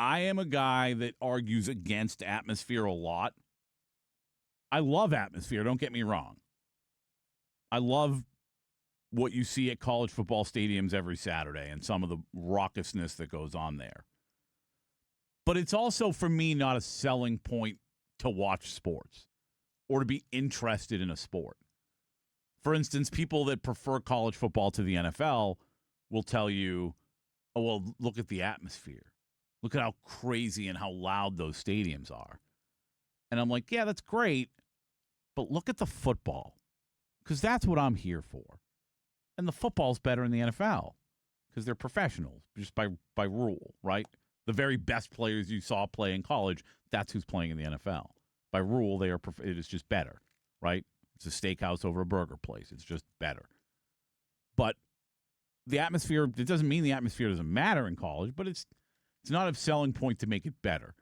I am a guy that argues against atmosphere a lot. I love atmosphere, don't get me wrong. I love what you see at college football stadiums every Saturday and some of the raucousness that goes on there. But it's also, for me, not a selling point to watch sports or to be interested in a sport. For instance, people that prefer college football to the NFL will tell you, oh, well, look at the atmosphere. Look at how crazy and how loud those stadiums are. And I'm like, yeah, that's great, but look at the football, because that's what I'm here for. And the football's better in the NFL because they're professionals just by rule, right? The very best players you saw play in college, that's who's playing in the NFL. By rule, it is just better, right? It's a steakhouse over a burger place. It's just better. But the atmosphere, it doesn't mean the atmosphere doesn't matter in college, but it's not a selling point to make it better.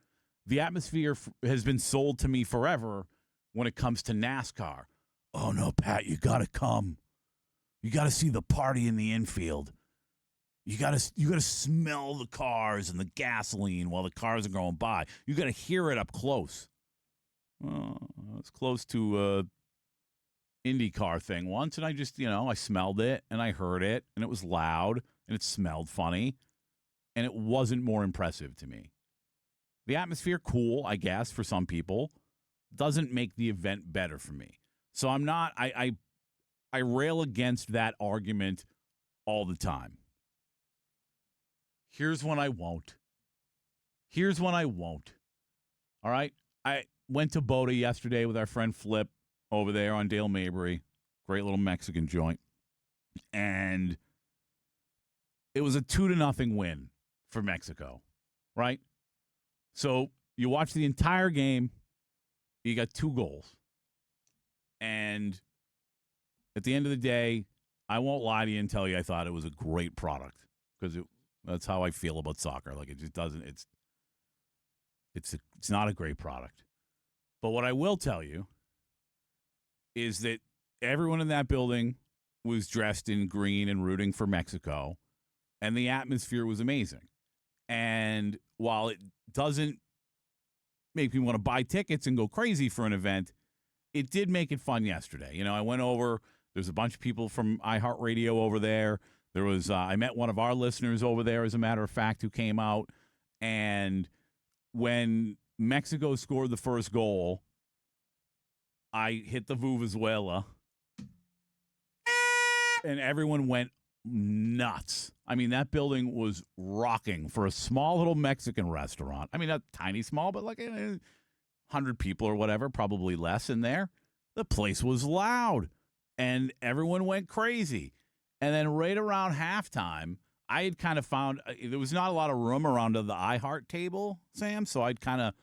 The atmosphere has been sold to me forever when it comes to NASCAR. Oh, no, Pat, you got to come. You got to see the party in the infield. You got to smell the cars and the gasoline while the cars are going by. You got to hear it up close. Well, I was close to IndyCar thing once, and I just, I smelled it, and I heard it, and it was loud, and it smelled funny, and it wasn't more impressive to me. The atmosphere, cool, I guess, for some people, doesn't make the event better for me. So I'm not, I rail against that argument all the time. Here's when I won't. All right? I went to Boda yesterday with our friend Flip over there on Dale Mabry. Great little Mexican joint. And it was a 2-0 win for Mexico, right? So you watch the entire game. You got 2 goals. And at the end of the day, I won't lie to you and tell you I thought it was a great product, because that's how I feel about soccer. Like, it just doesn't. It's not a great product. But what I will tell you is that everyone in that building was dressed in green and rooting for Mexico, and the atmosphere was amazing. And while it doesn't make me want to buy tickets and go crazy for an event, it did make it fun yesterday. I went over. There's a bunch of people from iHeartRadio over there. There was I met one of our listeners over there, as a matter of fact, who came out. And when Mexico scored the first goal, I hit the Vuvuzela, and everyone went nuts. I mean, that building was rocking for a small little Mexican restaurant. I mean, not tiny small, but like 100 people or whatever, probably less in there. The place was loud, and everyone went crazy. And then right around halftime, I had kind of found there was not a lot of room around the iHeart table, Sam, so I'd kind of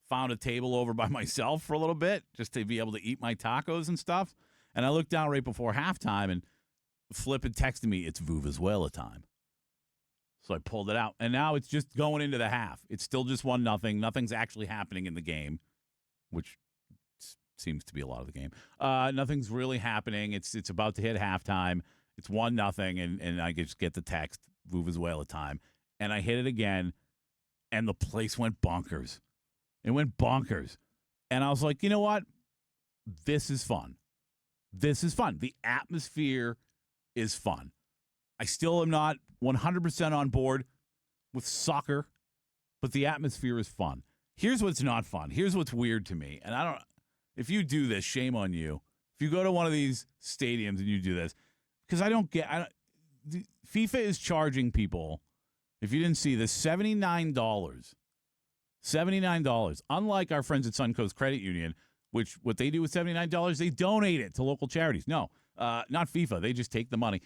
found a table over by myself for a little bit just to be able to eat my tacos and stuff. And I looked down right before halftime, and Flip had texted me, it's Vuvuzela time. So I pulled it out, and now it's just going into the half. It's still just 1-0. Nothing's actually happening in the game, which seems to be a lot of the game. Nothing's really happening. It's about to hit halftime. It's 1-0, and I just get the text, Vuvuzela time. And I hit it again, and the place went bonkers. It went bonkers. And I was like, you know what? This is fun. This is fun. The atmosphere is fun. I still am not 100% on board with soccer, but the atmosphere is fun. Here's what's not fun. Here's what's weird to me. And if you do this, shame on you. If you go to one of these stadiums and you do this, because FIFA is charging people, if you didn't see this, $79. $79. Unlike our friends at Suncoast Credit Union, which what they do with $79, they donate it to local charities. No, not FIFA. They just take the money.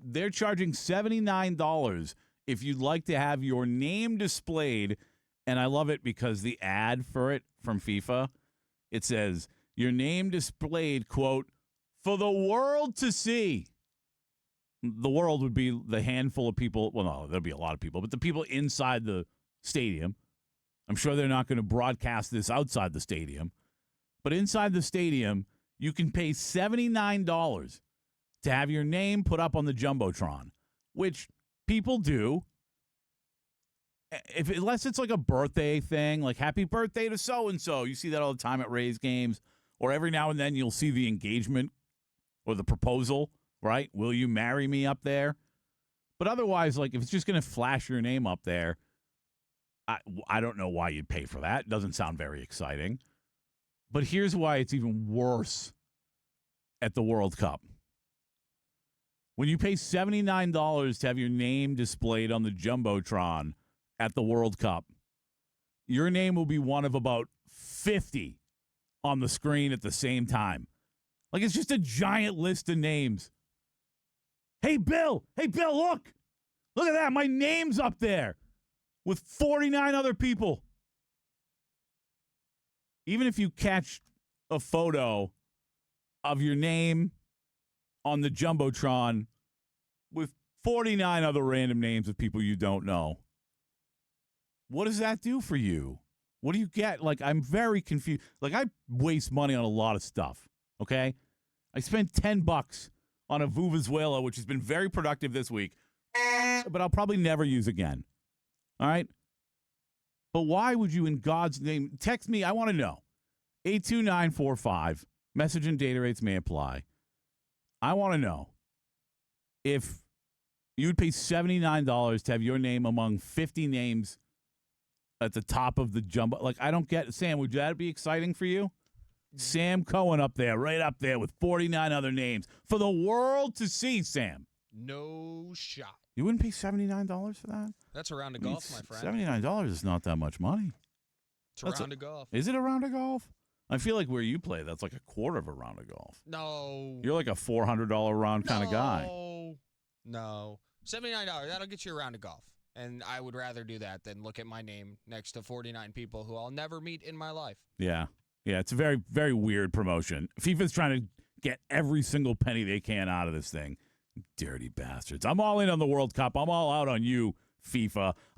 They're charging $79 if you'd like to have your name displayed. And I love it because the ad for it from FIFA, it says, your name displayed, quote, for the world to see. The world would be the handful of people. Well, no, there'll be a lot of people, but the people inside the stadium. I'm sure they're not going to broadcast this outside the stadium. But inside the stadium, you can pay $79 to have your name put up on the Jumbotron, which people do. unless it's like a birthday thing, like happy birthday to so-and-so. You see that all the time at Rays games. Or every now and then you'll see the engagement or the proposal, right? Will you marry me up there? But otherwise, like if it's just going to flash your name up there, I don't know why you'd pay for that. It doesn't sound very exciting. But here's why it's even worse at the World Cup. When you pay $79 to have your name displayed on the Jumbotron at the World Cup, your name will be one of about 50 on the screen at the same time. Like it's just a giant list of names. Hey, Bill, look. Look at that. My name's up there with 49 other people. Even if you catch a photo of your name on the Jumbotron with 49 other random names of people you don't know, what does that do for you? What do you get? Like, I'm very confused. Like, I waste money on a lot of stuff, okay? I spent $10 on a Vuvuzuela, which has been very productive this week, but I'll probably never use again, all right? But why would you, in God's name, text me? I want to know. 82945, message and data rates may apply. I want to know if you would pay $79 to have your name among 50 names at the top of the jumbo. Like, I don't get, Sam, would that be exciting for you? Sam Cohen up there, right up there with 49 other names for the world to see, Sam. No shot. You wouldn't pay $79 for that? That's a round of golf, my friend. $79 is not that much money. It's a round of golf. Is it a round of golf? I feel like where you play, that's like a quarter of a round of golf. No. You're like a $400 round kind of guy. No. $79, that'll get you a round of golf. And I would rather do that than look at my name next to 49 people who I'll never meet in my life. Yeah. Yeah, it's a very, very weird promotion. FIFA's trying to get every single penny they can out of this thing. Dirty bastards. I'm all in on the World Cup. I'm all out on you, FIFA.